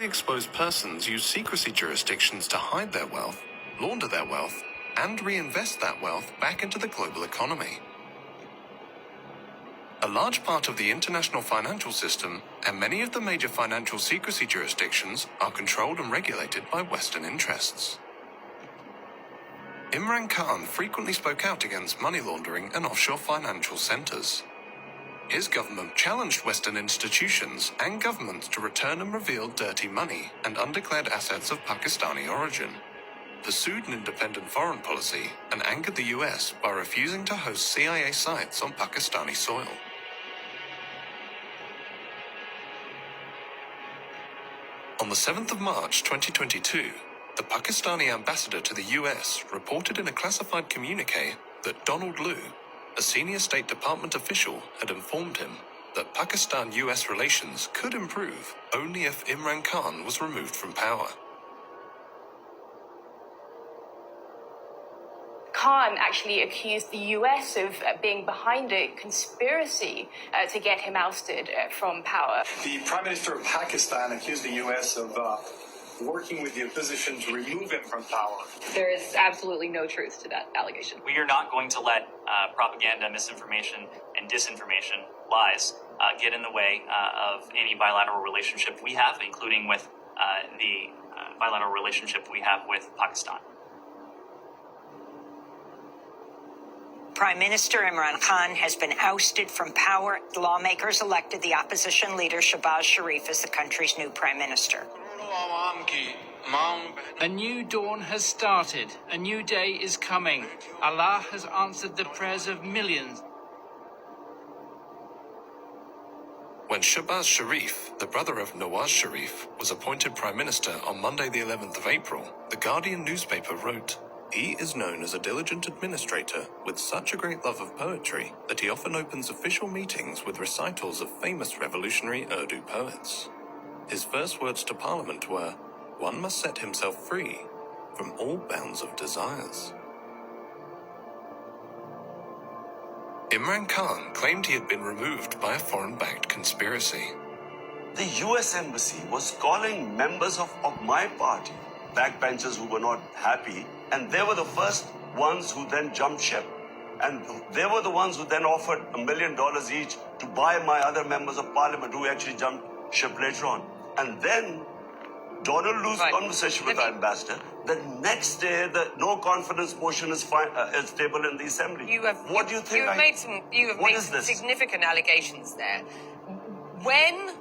Exposed persons use secrecy jurisdictions to hide their wealth, launder their wealth, and reinvest that wealth back into the global economy. A large part of the international financial system and many of the major financial secrecy jurisdictions are controlled and regulated by Western interests. Imran Khan frequently spoke out against money laundering and offshore financial centers. His government challenged Western institutions and governments to return and reveal dirty money and undeclared assets of Pakistani origin, pursued an independent foreign policy, and angered the US by refusing to host CIA sites on Pakistani soil. On the 7th of March 2022, the Pakistani ambassador to the US reported in a classified communique that Donald Lu, a senior State Department official, had informed him that Pakistan-US relations could improve only if Imran Khan was removed from power. Khan actually accused the US of being behind a conspiracy to get him ousted from power. The Prime Minister of Pakistan accused the US of working with the opposition to remove him from power. There is absolutely no truth to that allegation. We are not going to let propaganda, misinformation, and disinformation, lies, get in the way of any bilateral relationship we have, including with the bilateral relationship we have with Pakistan. Prime Minister Imran Khan has been ousted from power. Lawmakers elected the opposition leader Shehbaz Sharif as the country's new prime minister. A new dawn has started. A new day is coming. Allah has answered the prayers of millions. When Shehbaz Sharif, the brother of Nawaz Sharif, was appointed Prime Minister on Monday the 11th of April, the Guardian newspaper wrote, "He is known as a diligent administrator with such a great love of poetry that he often opens official meetings with recitals of famous revolutionary Urdu poets. His first words to Parliament were, 'One must set himself free from all bounds of desires.'" Imran Khan claimed he had been removed by a foreign-backed conspiracy. The US Embassy was calling members of my party, backbenchers who were not happy, and they were the first ones who then jumped ship. And they were the ones who then offered $1 million each to buy my other members of parliament who actually jumped ship later on. And then Donald Lu's conversation with the ambassador, the next day the no confidence motion is tabled in the assembly. What do you think? You have made some significant allegations there. When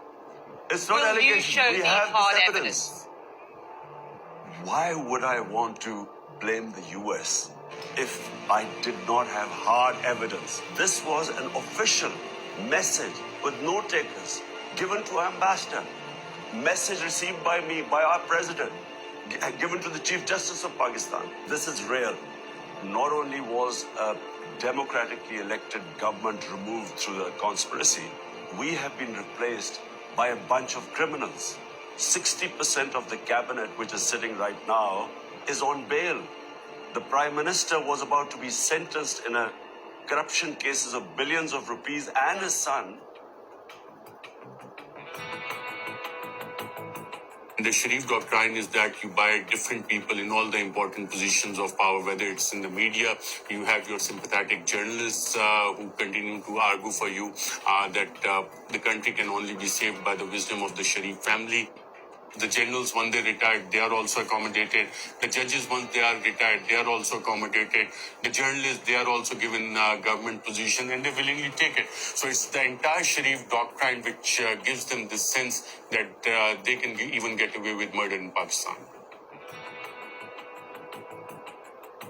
it's not will you allegations. show We the have hard this evidence? Why would I want to blame the US if I did not have hard evidence? This was an official message with note takers given to our ambassador, message received by me, by our president, given to the Chief Justice of Pakistan. This is real. Not only was a democratically elected government removed through the conspiracy, we have been replaced by a bunch of criminals. 60% of the cabinet, which is sitting right now, is on bail. The Prime Minister was about to be sentenced in a corruption cases of billions of rupees, and his son. The Sharif doctrine is that you buy different people in all the important positions of power, whether it's in the media, you have your sympathetic journalists who continue to argue for you that the country can only be saved by the wisdom of the Sharif family. The generals, when they retired, they are also accommodated. The judges, once they are retired, they are also accommodated. The journalists, they are also given government position and they willingly take it. So it's the entire Sharif doctrine which gives them this sense that they can even get away with murder in Pakistan.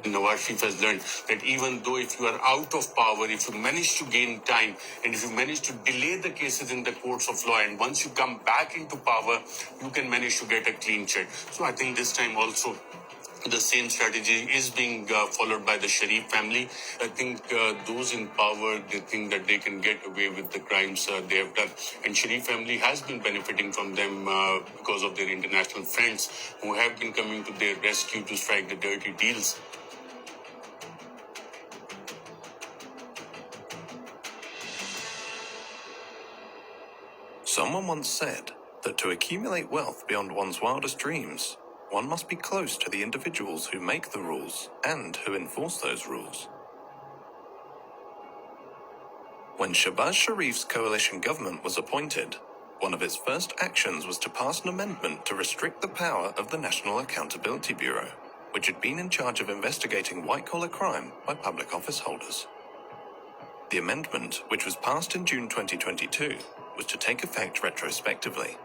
Nawaz Sharif has learned that even though if you are out of power, if you manage to gain time, and if you manage to delay the cases in the courts of law, and once you come back into power, you can manage to get a clean sheet. So I think this time also the same strategy is being followed by the Sharif family. I think those in power, they think that they can get away with the crimes they have done. And Sharif family has been benefiting from them because of their international friends who have been coming to their rescue to strike the dirty deals. Someone once said, that to accumulate wealth beyond one's wildest dreams, one must be close to the individuals who make the rules and who enforce those rules. When Shehbaz Sharif's coalition government was appointed, one of its first actions was to pass an amendment to restrict the power of the National Accountability Bureau, which had been in charge of investigating white-collar crime by public office holders. The amendment, which was passed in June 2022, was to take effect retrospectively.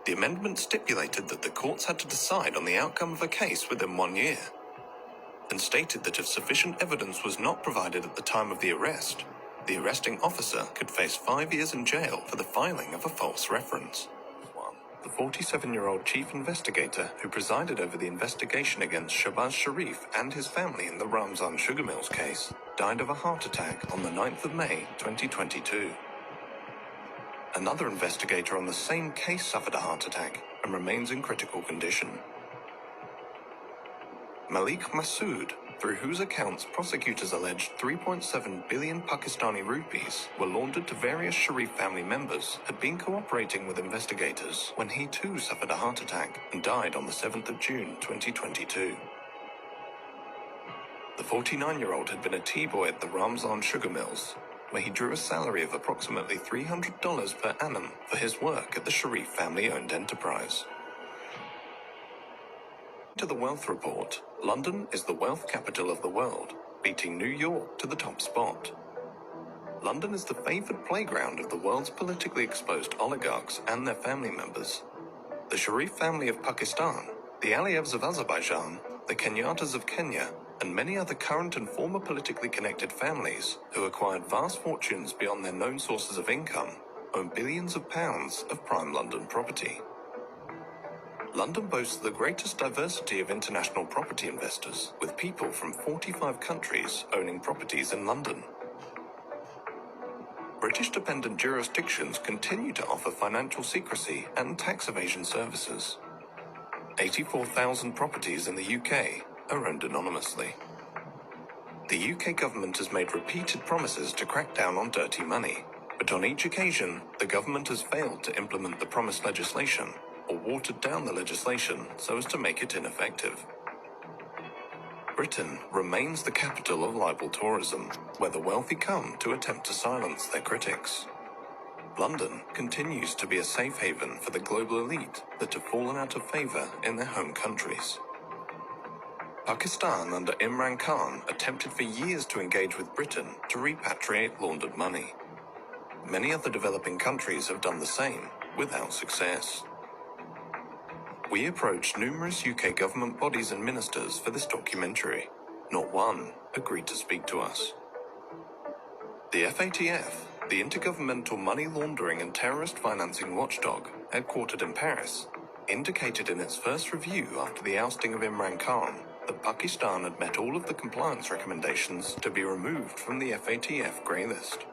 The amendment stipulated that the courts had to decide on the outcome of a case within 1 year, and stated that if sufficient evidence was not provided at the time of the arrest, the arresting officer could face 5 years in jail for the filing of a false reference. The 47-year-old chief investigator who presided over the investigation against Shehbaz Sharif and his family in the Ramzan Sugar Mills case died of a heart attack on the 9th of May 2022. Another investigator on the same case suffered a heart attack and remains in critical condition. Malik Massoud, through whose accounts prosecutors alleged 3.7 billion Pakistani rupees were laundered to various Sharif family members, had been cooperating with investigators when he too suffered a heart attack and died on the 7th of June 2022. The 49-year-old had been a tea boy at the Ramzan Sugar Mills, where he drew a salary of approximately $300 per annum for his work at the Sharif family-owned enterprise. To the Wealth Report, London is the wealth capital of the world, beating New York to the top spot. London is the favoured playground of the world's politically exposed oligarchs and their family members. The Sharif family of Pakistan, the Aliyevs of Azerbaijan, the Kenyatas of Kenya, and many other current and former politically connected families who acquired vast fortunes beyond their known sources of income own billions of pounds of prime London property. London boasts the greatest diversity of international property investors, with people from 45 countries owning properties in London. British-dependent jurisdictions continue to offer financial secrecy and tax evasion services. 84,000 properties in the UK are owned anonymously. The UK government has made repeated promises to crack down on dirty money, but on each occasion, the government has failed to implement the promised legislation or watered down the legislation so as to make it ineffective. Britain remains the capital of libel tourism, where the wealthy come to attempt to silence their critics. London continues to be a safe haven for the global elite that have fallen out of favour in their home countries. Pakistan under Imran Khan attempted for years to engage with Britain to repatriate laundered money. Many other developing countries have done the same, without success. We approached numerous UK government bodies and ministers for this documentary. Not one agreed to speak to us. The FATF, the Intergovernmental Money Laundering and Terrorist Financing Watchdog, headquartered in Paris, indicated in its first review after the ousting of Imran Khan that Pakistan had met all of the compliance recommendations to be removed from the FATF grey list.